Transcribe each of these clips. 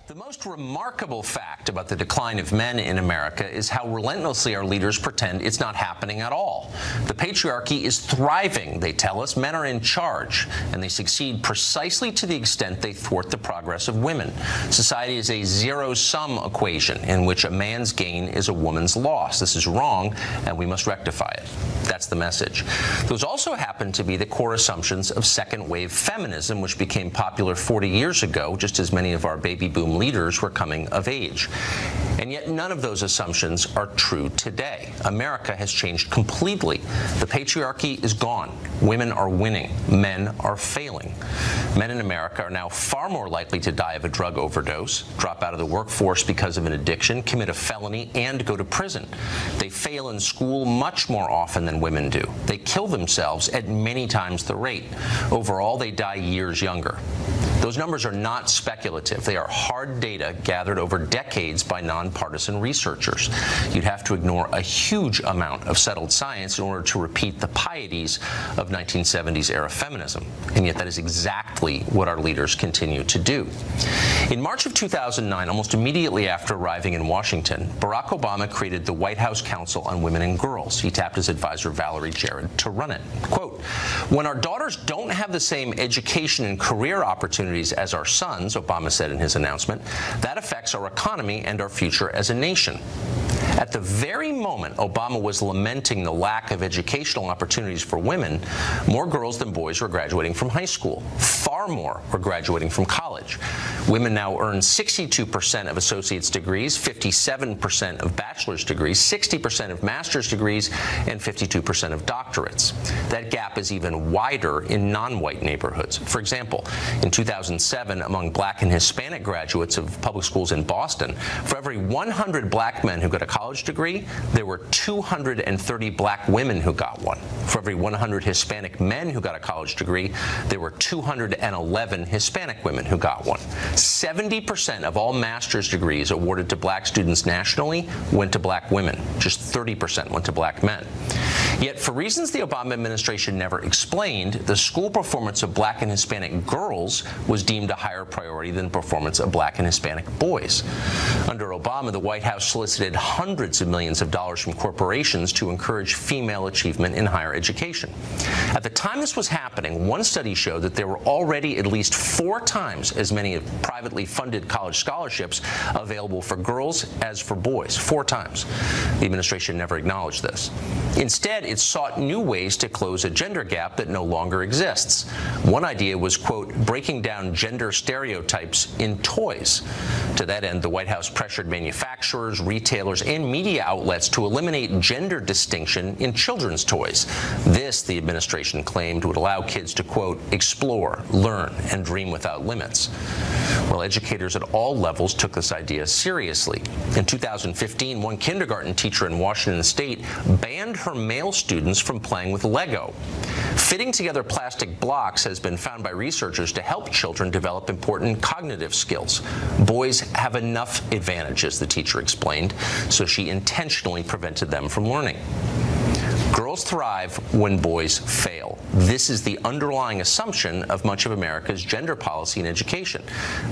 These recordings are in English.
The most remarkable fact about the decline of men in America is how relentlessly our leaders pretend it's not happening at all. The patriarchy is thriving, they tell us. Men are in charge, and they succeed precisely to the extent they thwart the progress of women. Society is a zero-sum equation in which a man's gain is a woman's loss. This is wrong, and we must rectify it. That's the message. Those also happen to be the core assumptions of second-wave feminism, which became popular 40 years ago, just as many of our baby boom leaders were coming of age. And yet none of those assumptions are true today. America has changed completely. The patriarchy is gone. Women are winning. Men are failing. Men in America are now far more likely to die of a drug overdose, drop out of the workforce because of an addiction, commit a felony, and go to prison. They fail in school much more often than women do. They kill themselves at many times the rate. Overall, they die years younger. Those numbers are not speculative. They are hard data gathered over decades by nonpartisan researchers. You'd have to ignore a huge amount of settled science in order to repeat the pieties of 1970s-era feminism. And yet that is exactly what our leaders continue to do. In March of 2009, almost immediately after arriving in Washington, Barack Obama created the White House Council on Women and Girls. He tapped his advisor, Valerie Jarrett, to run it. Quote, "When our daughters don't have the same education and career opportunities as our sons," Obama said in his announcement, "that affects our economy and our future as a nation." At the very moment Obama was lamenting the lack of educational opportunities for women, more girls than boys were graduating from high school. Far more were graduating from college. Women now earn 62% of associate's degrees, 57% of bachelor's degrees, 60% of master's degrees, and 52% of doctorates. That gap is even wider in non-white neighborhoods. For example, in 2007, among black and Hispanic graduates of public schools in Boston, for every 100 black men who got a college degree, there were 230 black women who got one. For every 100 Hispanic men who got a college degree, there were 211 Hispanic women who got one. 70% of all master's degrees awarded to black students nationally went to black women. Just 30% went to black men. Yet, for reasons the Obama administration never explained, the school performance of black and Hispanic girls was deemed a higher priority than performance of black and Hispanic boys. Under Obama, the White House solicited hundreds of millions of dollars from corporations to encourage female achievement in higher education. At the time this was happening, one study showed that there were already at least 4 times as many privately funded college scholarships available for girls as for boys. 4 times. The administration never acknowledged this. Instead, it sought new ways to close a gender gap that no longer exists. One idea was, quote, breaking down gender stereotypes in toys. To that end, the White House pressured manufacturers, retailers, and media outlets to eliminate gender distinction in children's toys. This, the administration claimed, would allow kids to, quote, explore, learn, and dream without limits. Well, educators at all levels took this idea seriously. In 2015, one kindergarten teacher in Washington state banned her male students from playing with Lego. Fitting together plastic blocks has been found by researchers to help children develop important cognitive skills. Boys have enough advantages, the teacher explained, so she intentionally prevented them from learning. Girls thrive when boys fail. This is the underlying assumption of much of America's gender policy and education.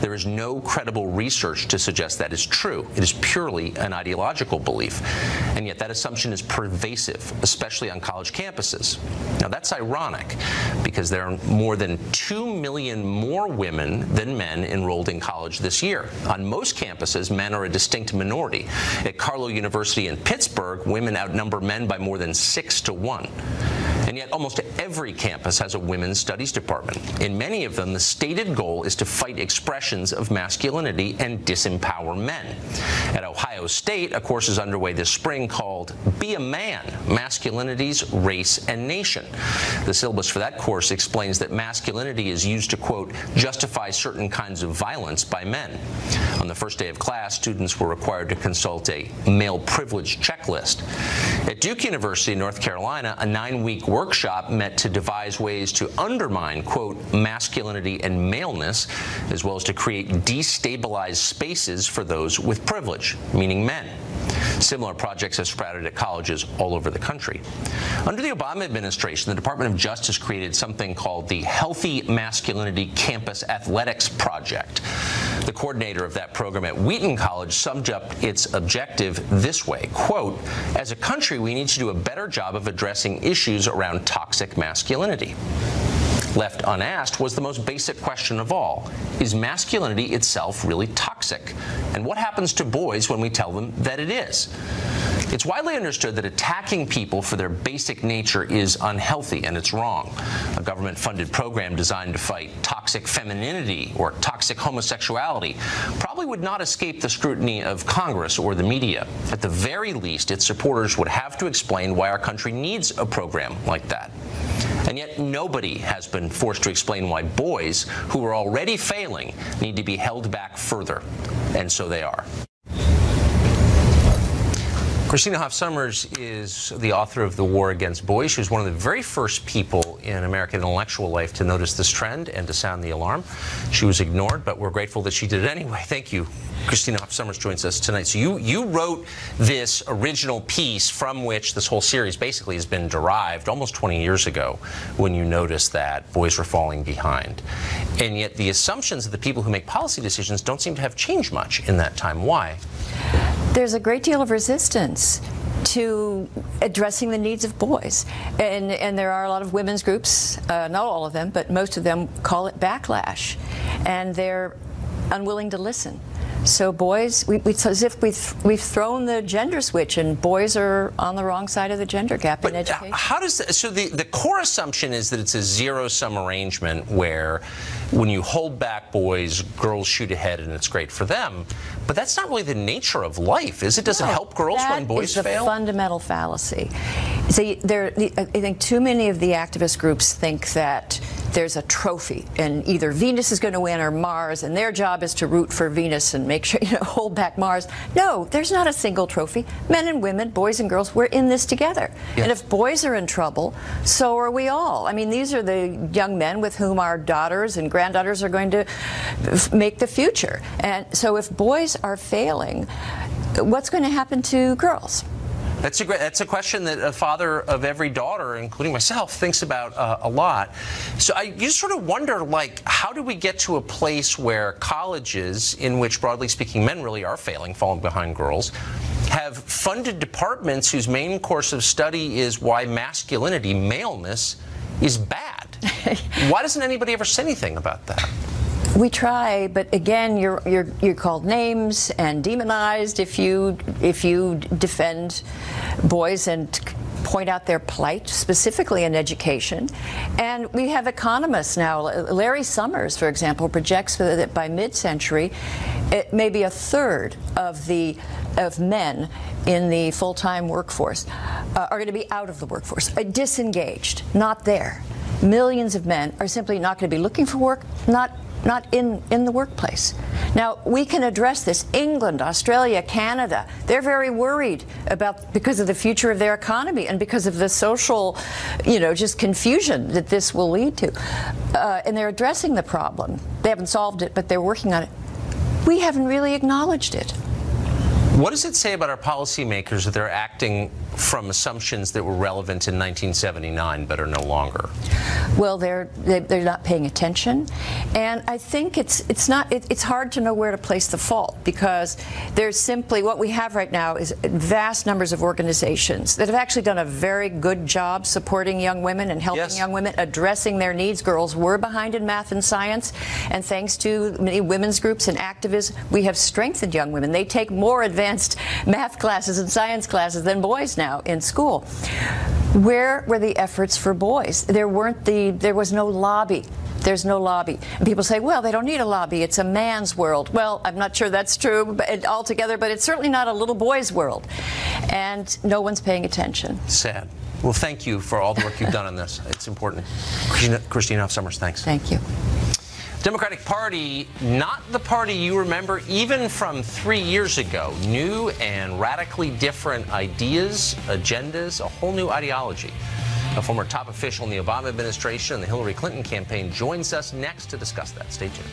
There is no credible research to suggest that is true. It is purely an ideological belief. And yet that assumption is pervasive, especially on college campuses. Now that's ironic because there are more than 2 million more women than men enrolled in college this year. On most campuses, men are a distinct minority. At Carlow University in Pittsburgh, women outnumber men by more than 6 to 1. And yet almost every campus has a women's studies department. In many of them, the stated goal is to fight expressions of masculinity and disempower men. At Ohio State, a course is underway this spring called Be a Man, Masculinities, Race, and Nation. The syllabus for that course explains that masculinity is used to, quote, justify certain kinds of violence by men. On the first day of class, students were required to consult a male privilege checklist. At Duke University in North Carolina, a 9-week workshop met to devise ways to undermine, quote, masculinity and maleness, as well as to create destabilized spaces for those with privilege, meaning men. Similar projects have sprouted at colleges all over the country. Under the Obama administration, the Department of Justice created something called the Healthy Masculinity Campus Athletics Project. The coordinator of that program at Wheaton College summed up its objective this way, quote, "As a country, we need to do a better job of addressing issues around toxic masculinity." Left unasked was the most basic question of all. Is masculinity itself really toxic? And what happens to boys when we tell them that it is? It's widely understood that attacking people for their basic nature is unhealthy, and it's wrong. A government-funded program designed to fight toxic femininity or toxic homosexuality probably would not escape the scrutiny of Congress or the media. At the very least, its supporters would have to explain why our country needs a program like that. And yet nobody has been forced to explain why boys who are already failing need to be held back further. And so they are. Christina Hoff Sommers is the author of The War Against Boys. She was one of the very first people in American intellectual life to notice this trend and to sound the alarm. She was ignored, but we're grateful that she did it anyway. Thank you. Christina Hoff Sommers joins us tonight. So you wrote this original piece from which this whole series basically has been derived almost 20 years ago when you noticed that boys were falling behind. And yet the assumptions of the people who make policy decisions don't seem to have changed much in that time. Why? There's a great deal of resistance to addressing the needs of boys. And there are a lot of women's groups, not all of them, but most of them call it backlash. And they're unwilling to listen. So boys, it's as if we've thrown the gender switch, and boys are on the wrong side of the gender gap in education. How does that, so the core assumption is that it's a zero-sum arrangement where when you hold back boys, girls shoot ahead, and it's great for them. But that's not really the nature of life, is it? Does it help girls when boys fail? That is the fundamental fallacy. See, I think too many of the activist groups think that there's a trophy, and either Venus is going to win or Mars, and their job is to root for Venus and make sure, hold back Mars. No, there's not a single trophy. Men and women, boys and girls, we're in this together. Yes. And if boys are in trouble, so are we all. I mean, these are the young men with whom our daughters and granddaughters are going to make the future. And so if boys are failing, what's going to happen to girls? That's a question that a father of every daughter, including myself, thinks about a lot. So you sort of wonder, like, how do we get to a place where colleges, in which, broadly speaking, men really are failing, falling behind girls, have funded departments whose main course of study is why masculinity, maleness, is bad? Why doesn't anybody ever say anything about that? We try, but again, you're called names and demonized if you defend boys and point out their plight, specifically in education. And we have economists now. Larry Summers, for example, projects that by mid-century, maybe a third of men in the full-time workforce are going to be out of the workforce, disengaged, not there. Millions of men are simply not going to be looking for work, not in the workplace. Now, we can address this. England, Australia, Canada, they're very worried because of the future of their economy and because of the social, just confusion that this will lead to. And they're addressing the problem. They haven't solved it, but they're working on it. We haven't really acknowledged it. What does it say about our policymakers that they're acting from assumptions that were relevant in 1979 but are no longer? Well, they're not paying attention, and I think it's hard to know where to place the fault, because there's simply what we have right now is vast numbers of organizations that have actually done a very good job supporting young women and helping young women, addressing their needs. Girls were behind in math and science, and thanks to many women's groups and activists, we have strengthened young women. They take more advanced math classes and science classes than boys now in school. Where were the efforts for boys? There was no lobby. There's no lobby. And people say, well, they don't need a lobby. It's a man's world. Well, I'm not sure that's true altogether, but it's certainly not a little boy's world. And no one's paying attention. Sad. Well, thank you for all the work you've done on this. It's important. Christina Hoff Sommers, thanks. Thank you. Democratic Party, not the party you remember even from 3 years ago. New and radically different ideas, agendas, a whole new ideology. A former top official in the Obama administration and the Hillary Clinton campaign joins us next to discuss that. Stay tuned.